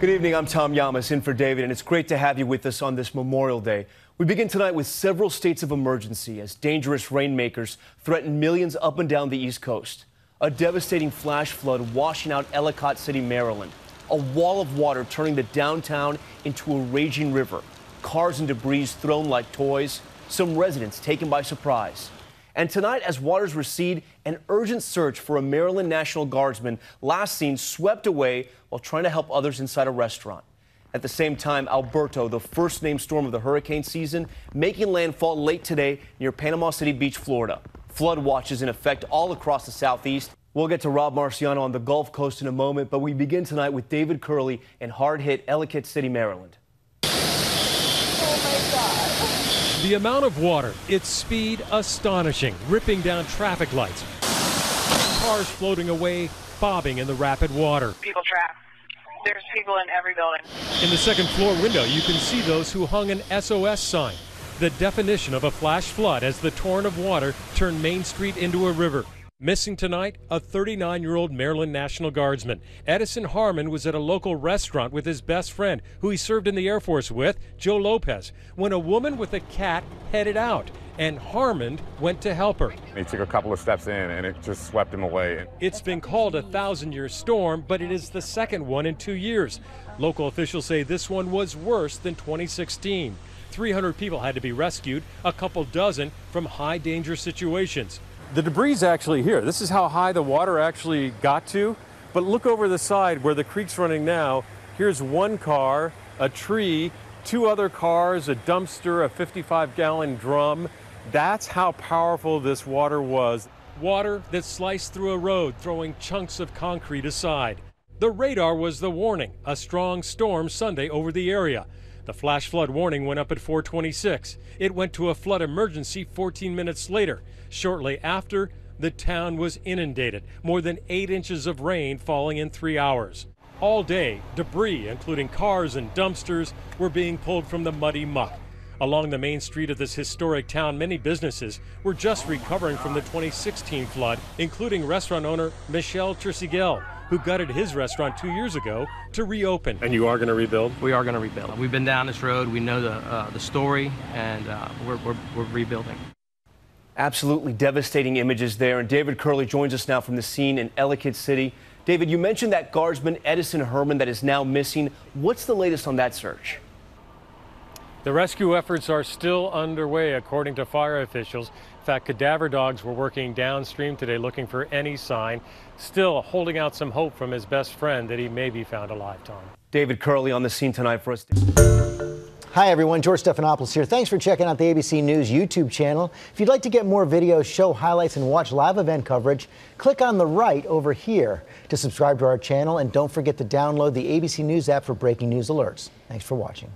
Good evening, I'm Tom Yamas in for David, and it's great to have you with us on this Memorial Day. We begin tonight with several states of emergency as dangerous rainmakers threaten millions up and down the East Coast. A devastating flash flood washing out Ellicott City, Maryland. A wall of water turning the downtown into a raging river. Cars and debris thrown like toys. Some residents taken by surprise. And tonight, as waters recede, an urgent search for a Maryland National Guardsman last seen swept away while trying to help others inside a restaurant. At the same time, Alberto, the first named storm of the hurricane season, making landfall late today near Panama City Beach, Florida. Flood watches in effect all across the southeast. We'll get to Rob Marciano on the Gulf Coast in a moment, but we begin tonight with David Curley in hard-hit Ellicott City, Maryland. Oh my God. The amount of water, its speed astonishing, ripping down traffic lights. Cars floating away, bobbing in the rapid water. People trapped. There's people in every building. In the second floor window, you can see those who hung an SOS sign, the definition of a flash flood as the torrent of water turned Main Street into a river. Missing tonight, a 39-year-old Maryland National Guardsman. Edison Harmon was at a local restaurant with his best friend, who he served in the Air Force with, Joe Lopez, when a woman with a cat headed out, and Harmon went to help her. He took a couple of steps in, and it just swept him away. It's been called a 1,000-year storm, but it is the second one in 2 years. Local officials say this one was worse than 2016. 300 people had to be rescued, a couple dozen from high-danger situations. The debris is actually here. This is how high the water actually got to. But look over the side where the creek's running now. Here's one car, a tree, two other cars, a dumpster, a 55-gallon drum. That's how powerful this water was. Water that sliced through a road, throwing chunks of concrete aside. The radar was the warning, a strong storm Sunday over the area. The flash flood warning went up at 4:26. It went to a flood emergency 14 minutes later. Shortly after, the town was inundated, more than 8 inches of rain falling in 3 hours. All day, debris, including cars and dumpsters, were being pulled from the muddy muck. Along the main street of this historic town, many businesses were just recovering from the 2016 flood, including restaurant owner Michel Tresigel, who gutted his restaurant 2 years ago to reopen. And you are going to rebuild? We are going to rebuild. We've been down this road. We know the story, and we're rebuilding. Absolutely devastating images there. And David Curley joins us now from the scene in Ellicott City. David, you mentioned that guardsman Edison Harmon that is now missing. What's the latest on that search? The rescue efforts are still underway, according to fire officials. In fact, cadaver dogs were working downstream today looking for any sign, still holding out some hope from his best friend that he may be found alive, Tom. David Curley on the scene tonight for us. Hi, everyone. George Stephanopoulos here. Thanks for checking out the ABC News YouTube channel. If you'd like to get more videos, show highlights, and watch live event coverage, click on the right over here to subscribe to our channel. And don't forget to download the ABC News app for breaking news alerts. Thanks for watching.